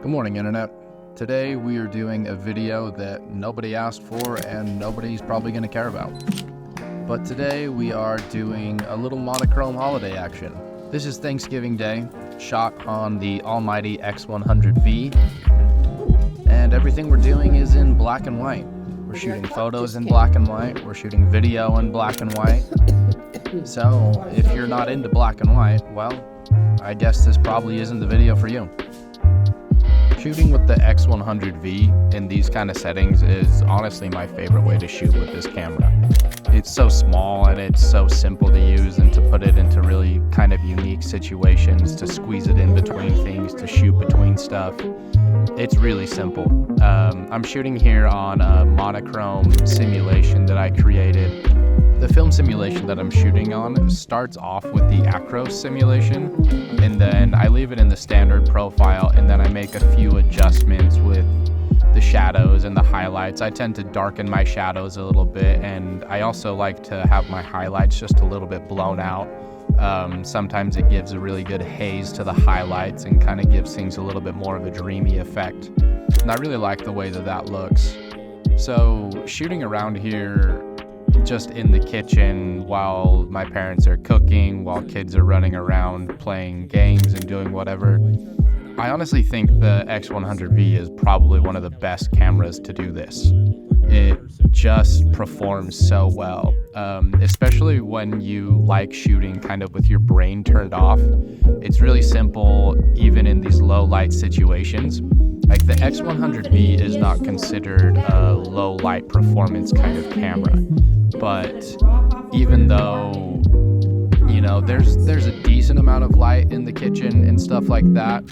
Good morning, Internet. Today we are doing a video that nobody asked for and nobody's probably going to care about. But today we are doing a little monochrome holiday action. This is Thanksgiving Day, shot on the almighty X100V, and everything we're doing is in black and white. We're shooting photos in black and white, we're shooting video in black and white. So if you're not into black and white, well, I guess this probably isn't the video for you. Shooting with the X100V in these kind of settings is honestly my favorite way to shoot with this camera. It's so small and it's so simple to use, and to put it into really kind of unique situations, to squeeze it in between things, to shoot between stuff. It's really simple. I'm shooting here on a monochrome simulation that I created. The film simulation that I'm shooting on starts off with the Acros simulation, and then I leave it in the standard profile, and then I make a few adjustments with the shadows and the highlights. I tend to darken my shadows a little bit, and I also like to have my highlights just a little bit blown out. Sometimes it gives a really good haze to the highlights and kind of gives things a little bit more of a dreamy effect. And I really like the way that that looks. So shooting around here just in the kitchen while my parents are cooking, while kids are running around playing games and doing whatever, I honestly think the X100V is probably one of the best cameras to do this. It just performs so well, especially when you like shooting kind of with your brain turned off. It's really simple, even in these low light situations. Like the X100V is not considered a low light performance kind of camera, but even though, you know, there's a decent amount of light in the kitchen and stuff like that,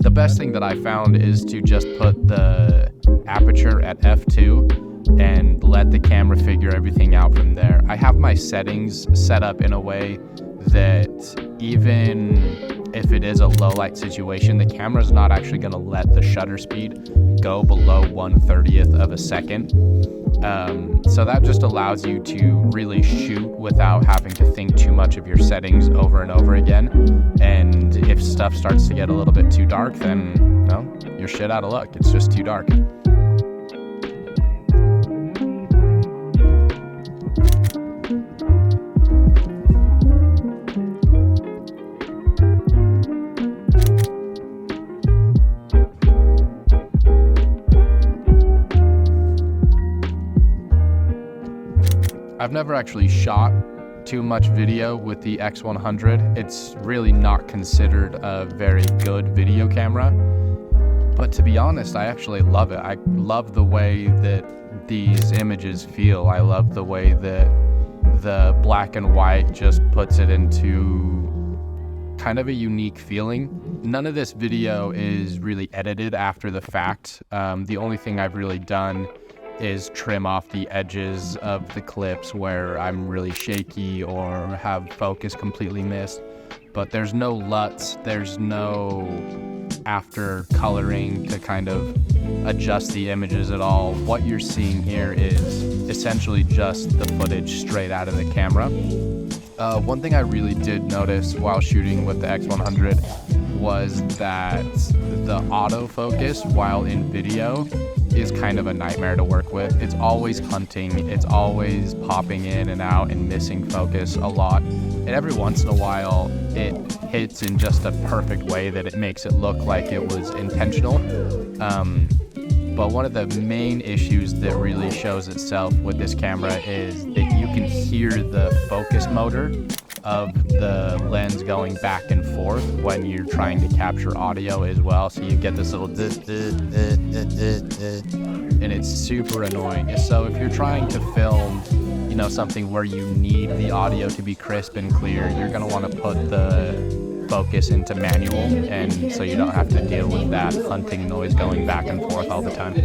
the best thing that I found is to just put the aperture at f2 and let the camera figure everything out from there. I have my settings set up in a way that even if it is a low light situation, the camera's not actually going to let the shutter speed go below 1/30th of a second. So that just allows you to really shoot without having to think too much of your settings over and over again. And if stuff starts to get a little bit too dark, then no, you're shit out of luck. It's just too dark. I've never actually shot too much video with the X100. It's really not considered a very good video camera. But to be honest, I actually love it. I love the way that these images feel. I love the way that the black and white just puts it into kind of a unique feeling. None of this video is really edited after the fact. The only thing I've really done is trim off the edges of the clips where I'm really shaky or have focus completely missed. But there's no LUTS, there's no after coloring to kind of adjust the images at all. What you're seeing here is essentially just the footage straight out of the camera. One thing I really did notice while shooting with the X100 was that the autofocus while in video is kind of a nightmare to work with. It's always hunting, it's always popping in and out and missing focus a lot. And every once in a while, it hits in just a perfect way that it makes it look like it was intentional. But one of the main issues that really shows itself with this camera is that you can hear the focus motor of the lens going back and forth when you're trying to capture audio as well. So you get this little and it's super annoying. So if you're trying to film, you know, something where you need the audio to be crisp and clear, you're gonna want to put the focus into manual, and so you don't have to deal with that hunting noise going back and forth all the time.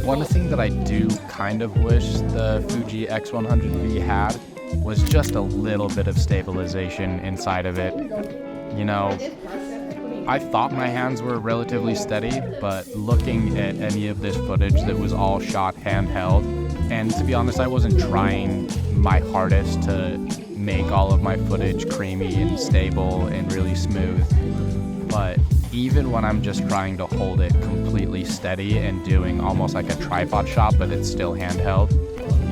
One thing that I do kind of wish the Fuji X100V had was just a little bit of stabilization inside of it. You know, I thought my hands were relatively steady, but looking at any of this footage that was all shot handheld, and to be honest, I wasn't trying my hardest to make all of my footage creamy and stable and really smooth, but even when I'm just trying to hold it completely steady and doing almost like a tripod shot, but it's still handheld,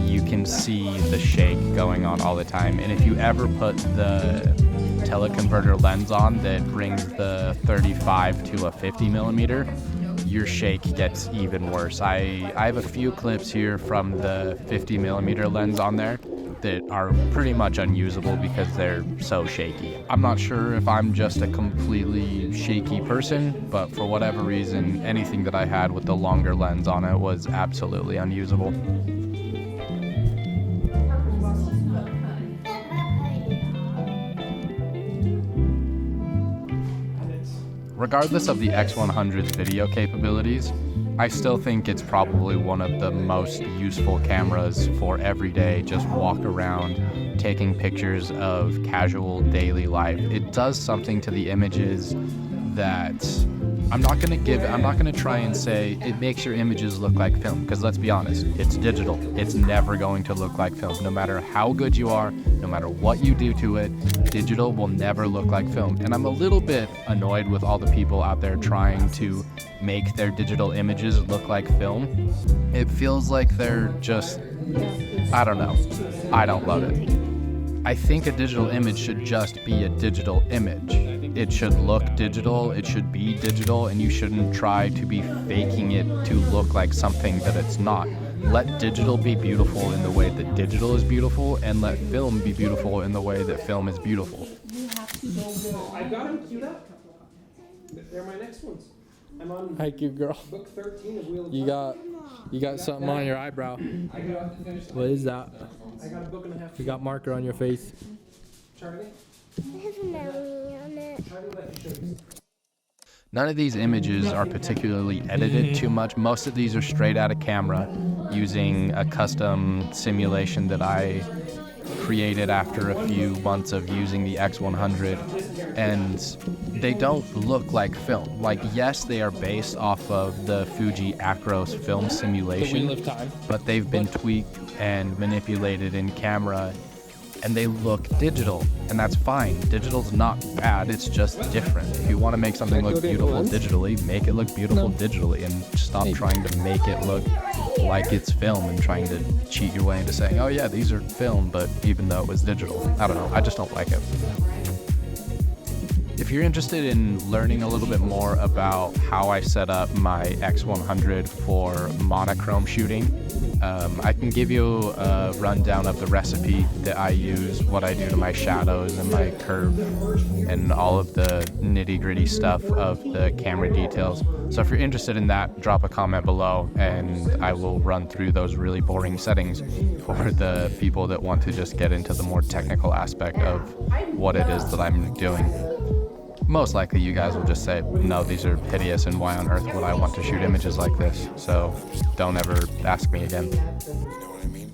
you can see the shake going on all the time. And if you ever put the teleconverter lens on that brings the 35 to a 50 millimeter, your shake gets even worse. I have a few clips here from the 50 millimeter lens on there that are pretty much unusable because they're so shaky. I'm not sure if I'm just a completely shaky person, but for whatever reason, anything that I had with the longer lens on it was absolutely unusable. Regardless of the X100's video capabilities, I still think it's probably one of the most useful cameras for everyday, just walk around, taking pictures of casual daily life. It does something to the images that I'm not gonna try and say it makes your images look like film, because let's be honest, it's digital. It's never going to look like film. No matter how good you are, no matter what you do to it, digital will never look like film. And I'm a little bit annoyed with all the people out there trying to make their digital images look like film. It feels like they're just, I don't know. I don't love it. I think a digital image should just be a digital image. It should look digital, it should be digital, and you shouldn't try to be faking it to look like something that it's not. Let digital be beautiful in the way that digital is beautiful, and let film be beautiful in the way that film is beautiful. I got them queued up. They're my next ones. I'm on Hi, cute girl. book 13 of Wheel of You got something on your eyebrow. I got the finish line. What is that? I got a book and a half. You got marker on your face. Charlie? It has a melody on it. Charlie, let me show you. None of these images are particularly edited too much. Most of these are straight out of camera using a custom simulation that I created after a few months of using the X100, and they don't look like film. Like, yes, they are based off of the Fuji Acros film simulation, but they've been tweaked and manipulated in camera, and they look digital, and that's fine. Digital's not bad, it's just different. If you want to make something look beautiful digitally, make it look beautiful digitally, and stop trying to make it look like it's film and trying to cheat your way into saying, oh yeah, these are film, but even though it was digital. I don't know, I just don't like it. If you're interested in learning a little bit more about how I set up my X100 for monochrome shooting, I can give you a rundown of the recipe that I use, what I do to my shadows and my curve, and all of the nitty-gritty stuff of the camera details. So if you're interested in that, drop a comment below and I will run through those really boring settings for the people that want to just get into the more technical aspect of what it is that I'm doing. Most likely you guys will just say, no, these are hideous and why on earth would I want to shoot images like this? So don't ever ask me again. You know what I mean?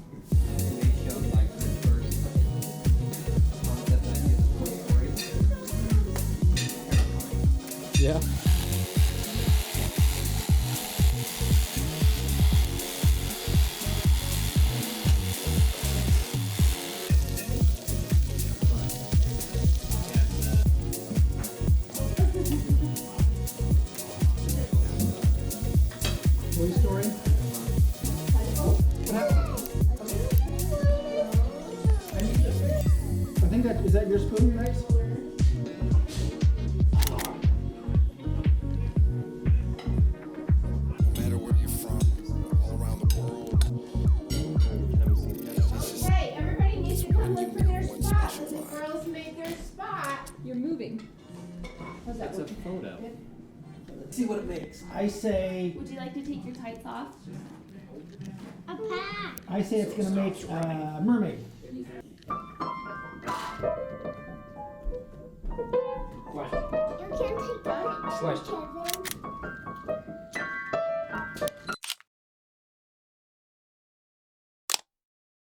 Yeah. Toy Story? What happened? I think that, is that your spoon, Max? No matter where you're from, all around the world, Hey, everybody needs to come look for their spot. The girls made their spot. You're moving. How's that work? Let's see what it makes. I say Would you like to take your tights off? A pack. I say it's gonna make a mermaid. You can't take that. Slash.